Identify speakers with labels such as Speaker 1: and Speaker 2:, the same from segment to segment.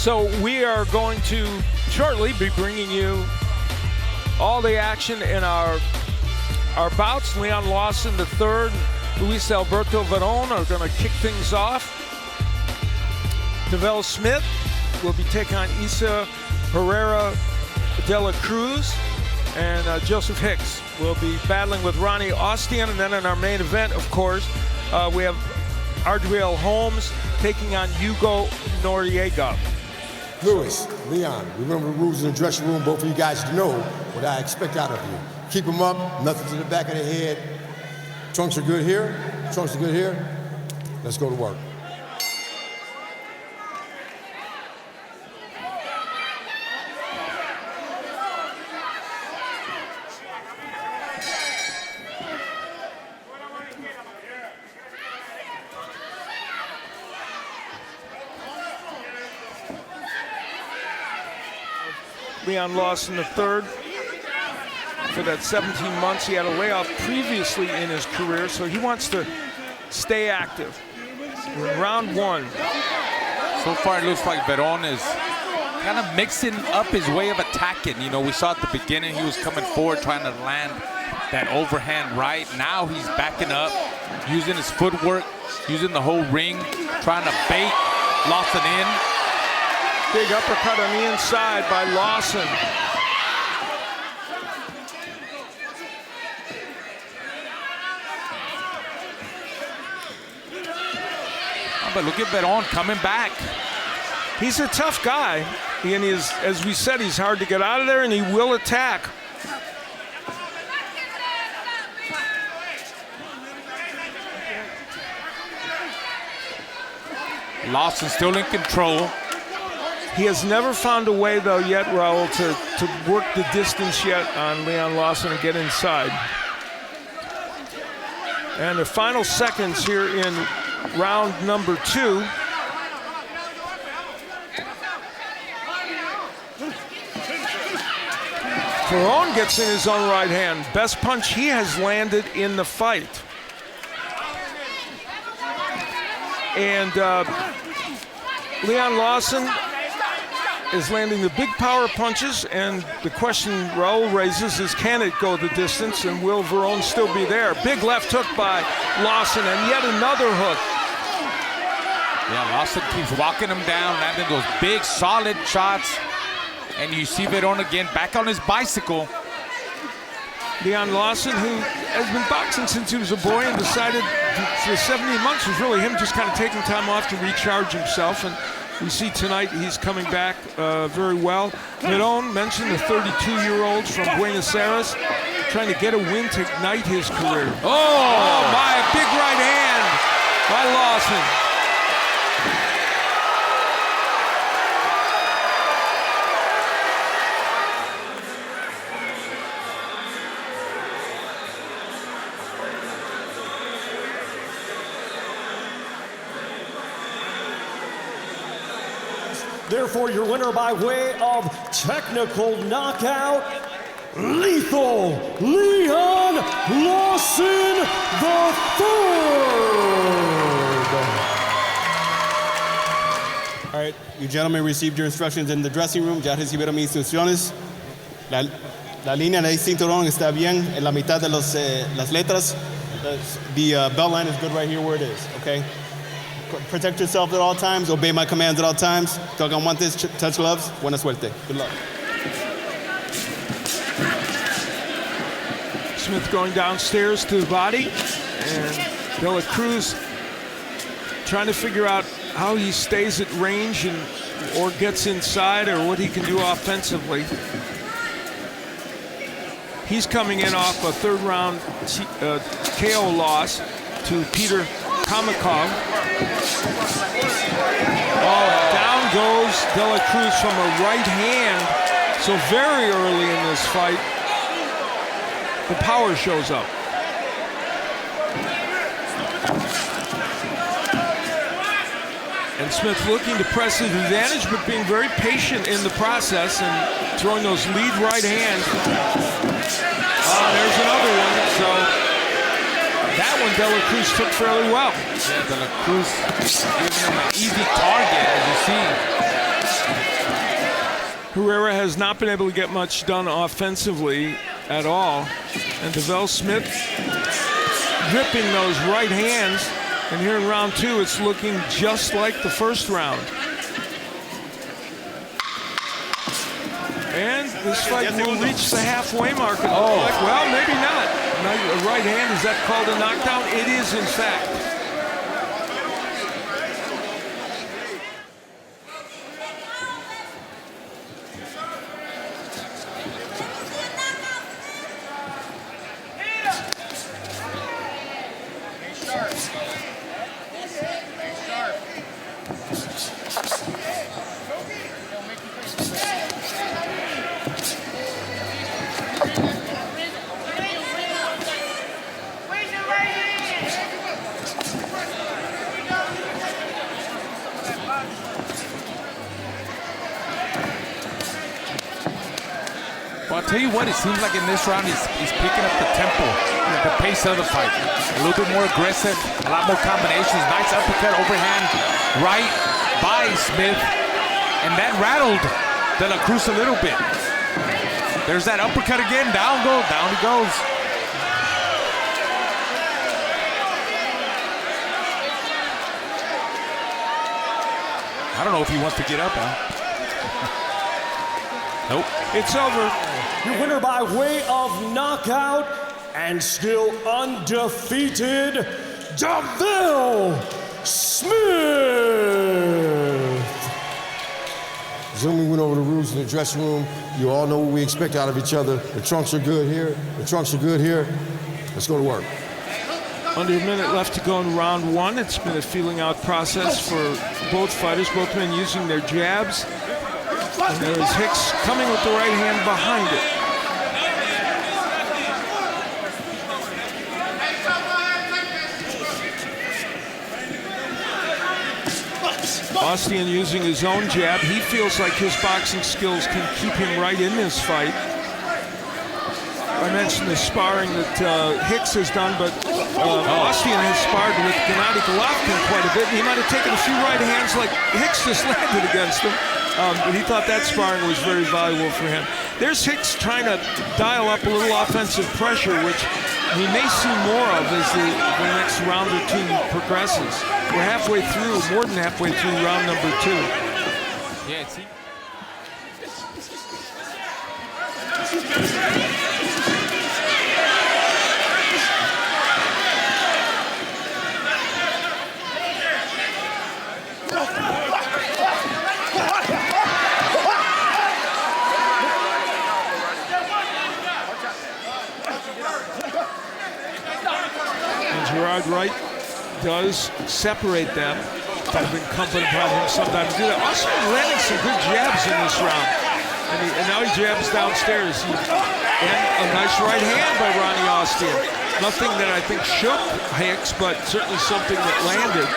Speaker 1: So we are going to shortly be bringing you all the action in our bouts. Leon Lawson III, Luis Alberto Veron are going to kick things off. Devel Smith will be taking on Isa Herrera de la Cruz, and Joseph Hicks will be battling with Ronnie Ostian. And then in our main event, of course, we have Ardreal Holmes taking on Hugo Noriega.
Speaker 2: Luis, Leon, remember the rules in the dressing room. Both of you guys know what I expect out of you. Keep them up, nothing to the back of the head. Trunks are good here, trunks are good here. Let's go to work.
Speaker 1: Leon Lawson III, for that 17 months, he had a layoff previously in his career, so he wants to stay active. We're in round one.
Speaker 3: So far, it looks like Veron is kind of mixing up his way of attacking. You know, we saw at the beginning he was coming forward trying to land that overhand right. Now he's backing up, using his footwork, using the whole ring, trying to bait Lawson in.
Speaker 1: Big uppercut on the inside by Lawson.
Speaker 3: Oh, but look at Veron coming back.
Speaker 1: He's a tough guy, and as we said, he's hard to get out of there, and he will attack.
Speaker 3: Lawson still in control.
Speaker 1: He has never found a way, though, yet, Raul, to work the distance yet on Leon Lawson and get inside. And the final seconds here in round number two. Veron gets in his own right hand. Best punch he has landed in the fight. And Leon Lawson is landing the big power punches, and the question Raul raises is, can it go the distance, and will Veron still be there? Big left hook by Lawson, and yet another hook.
Speaker 3: Yeah, Lawson keeps walking him down, landing those big, solid shots, and you see Veron again back on his bicycle.
Speaker 1: Leon Lawson, who has been boxing since he was a boy and decided for 17 months was really him just kind of taking time off to recharge himself, and we see tonight he's coming back very well. Veron mentioned the 32-year-old from Buenos Aires trying to get a win to ignite his career. Oh my, a big right hand by Lawson.
Speaker 4: Therefore, your winner by way of technical knockout, lethal Leon Lawson III.
Speaker 5: All right, you gentlemen received your instructions in the dressing room. Ya recibieron mis instrucciones. La línea de cinturón está bien en la mitad de las letras. The belt line is good right here where it is, okay? Protect yourself at all times. Obey my commands at all times. Tocan guantes, touch gloves. Buena suerte. Good luck.
Speaker 1: Smith going downstairs to the body, and De La Cruz trying to figure out how he stays at range or gets inside, or what he can do offensively. He's coming in off a third-round KO loss to Peter Kamakov. Oh, down goes De La Cruz from a right hand. So very early in this fight, the power shows up. And Smith looking to press his advantage, but being very patient in the process and throwing those lead right hands. There's another one. So that one De La Cruz took fairly well.
Speaker 3: Yeah, De La Cruz giving him an easy target, as you see.
Speaker 1: Noriega has not been able to get much done offensively at all. And DeVell Smith gripping those right hands. And here in round 2, it's looking just like the first round. And this fight will reach the halfway mark. Well, maybe not. A right hand, is that called a knockdown? It is, in fact.
Speaker 3: Well, I'll tell you what, it seems like in this round he's picking up the tempo, the pace of the fight. A little bit more aggressive, a lot more combinations. Nice uppercut, overhand, right by Smith. And that rattled De La Cruz a little bit. There's that uppercut again, down he goes. I don't know if he wants to get up, huh? Nope.
Speaker 1: It's over.
Speaker 4: Your winner by way of knockout and still undefeated, DeVell Smith.
Speaker 2: Zoom, we went over the rules in the dressing room. You all know what we expect out of each other. The trunks are good here. The trunks are good here. Let's go to work.
Speaker 1: Under a minute left to go in round 1. It's been a feeling out process for both fighters, both men using their jabs. And there is Hicks coming with the right hand behind it. Ostian using his own jab. He feels like his boxing skills can keep him right in this fight. I mentioned the sparring that Hicks has done, but Ostian has sparred with Gennady Golovkin quite a bit. He might have taken a few right hands like Hicks just landed against him. But he thought that sparring was very valuable for him. There's Hicks trying to dial up a little offensive pressure, which we may see more of as the next round or 2 progresses. We're halfway through, more than halfway through round number 2.
Speaker 3: Yeah, it's
Speaker 1: Gerard Wright does separate them. Kind of incumbent upon him sometimes to do that. Also landing some good jabs in this round. And now he jabs downstairs. And a nice right hand by Ronnie Ostian. Nothing that I think shook Hicks, but certainly something that landed.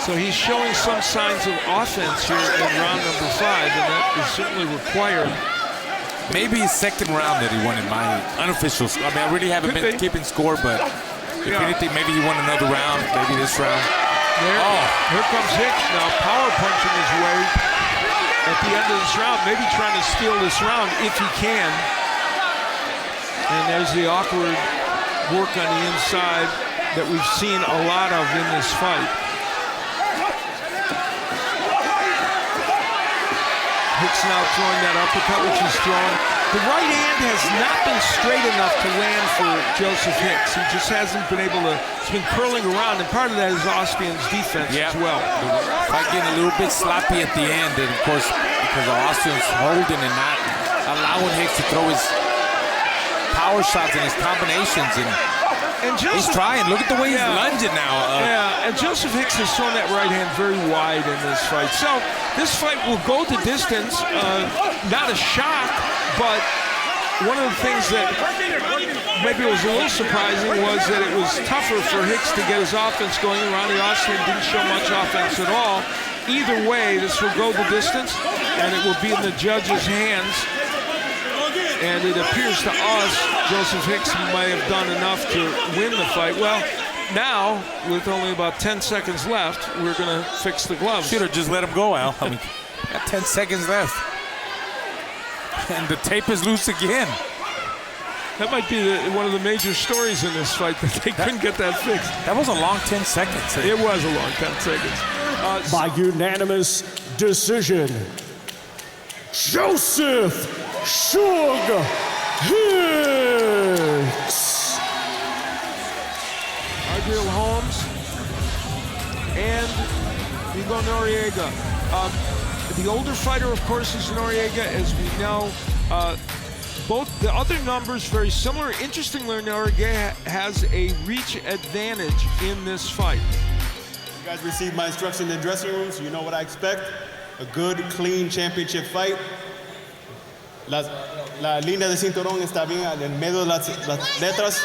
Speaker 1: So he's showing some signs of offense here in round number 5, and that is certainly required.
Speaker 3: maybe his second round that he won in my unofficial. I mean, I really haven't been keeping score, but if anything, maybe he won another round, maybe this round.
Speaker 1: Here comes Hicks now, power punching his way at the end of this round, maybe trying to steal this round if he can. And there's the awkward work on the inside that we've seen a lot of in this fight. Hicks now throwing that uppercut, which he's throwing. The right hand has not been straight enough to land for Joseph Hicks. He just hasn't been able to, it's been curling around, and part of that is Ostian's defense as well.
Speaker 3: Fight getting a little bit sloppy at the end, and of course, because of Ostian's holding and not allowing Hicks to throw his power shots and his combinations. And Joseph, he's trying. Look at the way he's lunging now.
Speaker 1: And Joseph Hicks has thrown that right hand very wide in this fight. So this fight will go the distance. Not a shock, but one of the things that maybe was a little surprising was that it was tougher for Hicks to get his offense going. Ronnie Ostian didn't show much offense at all. Either way, this will go the distance, and it will be in the judges' hands. And it appears to us Joseph Hicks may have done enough to win the fight. Well, now, with only about 10 seconds left, we're going to fix the gloves.
Speaker 3: Should have just let him go, Al. I mean, got 10 seconds left. And the tape is loose again.
Speaker 1: That might be one of the major stories in this fight, that they couldn't get that fixed.
Speaker 3: That was a long 10 seconds.
Speaker 1: It was a long 10 seconds.
Speaker 4: By unanimous decision, Joseph Shug Hicks.
Speaker 1: Ardreal Holmes and Hugo Noriega. The older fighter, of course, is Noriega, as we know. Both the other numbers very similar. Interestingly, Noriega has a reach advantage in this fight.
Speaker 5: You guys received my instructions in the dressing room, so you know what I expect. A good, clean championship fight. La línea de cinturón está bien en medio de las letras.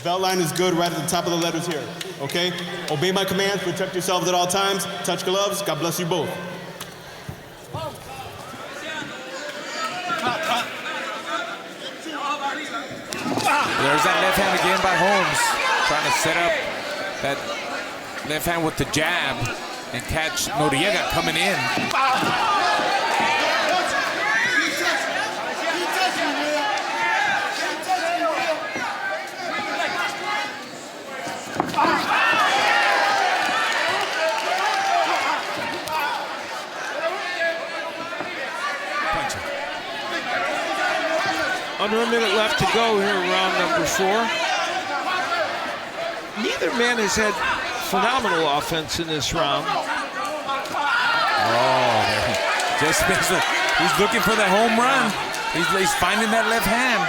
Speaker 5: Belt line is good right at the top of the letters here, okay? Obey my commands, protect yourselves at all times, touch gloves, God bless you both.
Speaker 3: There's that left hand again by Holmes, trying to set up that left hand with the jab and catch Noriega coming in.
Speaker 1: Under a minute left to go here in round number 4. Neither man has had phenomenal offense in this round.
Speaker 3: Oh, just he's looking for that home run. He's finding that left hand.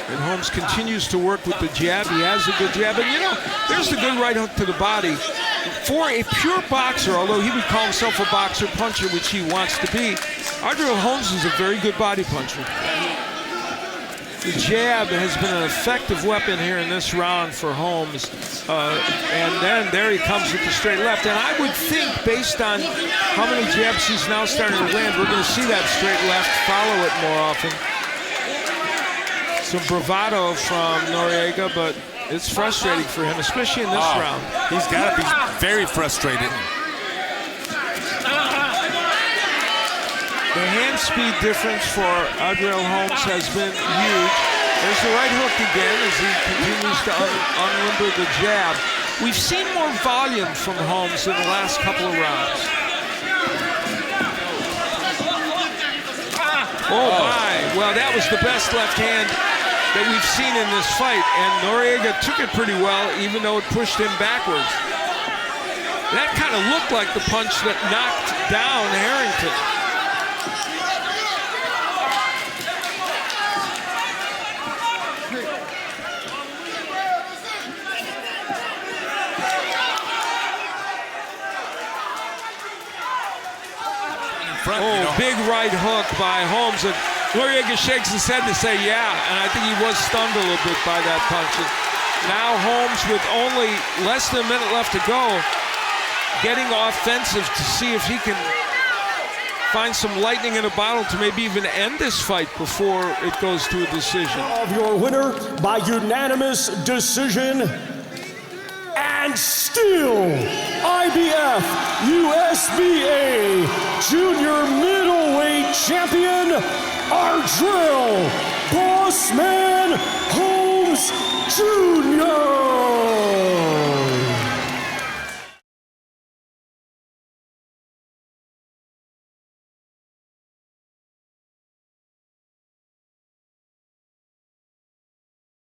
Speaker 1: And Holmes continues to work with the jab. He has a good jab. And, you know, there's the good right hook to the body. For a pure boxer, although he would call himself a boxer puncher, which he wants to be, Ardreal Holmes is a very good body puncher. The jab has been an effective weapon here in this round for Holmes. And then there he comes with the straight left. And I would think, based on how many jabs he's now starting to land, we're going to see that straight left follow it more often. Some bravado from Noriega, but it's frustrating for him, especially in this round.
Speaker 3: He's got to be very frustrated.
Speaker 1: The hand speed difference for Ardreal Holmes has been huge. There's the right hook again as he continues to unlimber the jab. We've seen more volume from Holmes in the last couple of rounds. Oh my, well that was the best left hand that we've seen in this fight, and Noriega took it pretty well, even though it pushed him backwards. That kind of looked like the punch that knocked down Harrington. Big right hook by Holmes. And Noriega shakes his head to say, yeah, and I think he was stunned a little bit by that punch. And now Holmes, with only less than a minute left to go, getting offensive to see if he can find some lightning in a bottle to maybe even end this fight before it goes to a decision.
Speaker 4: Of your winner by unanimous decision, and still IBF USBA Junior Middleweight Champion, Ardreal Bossman Holmes Jr.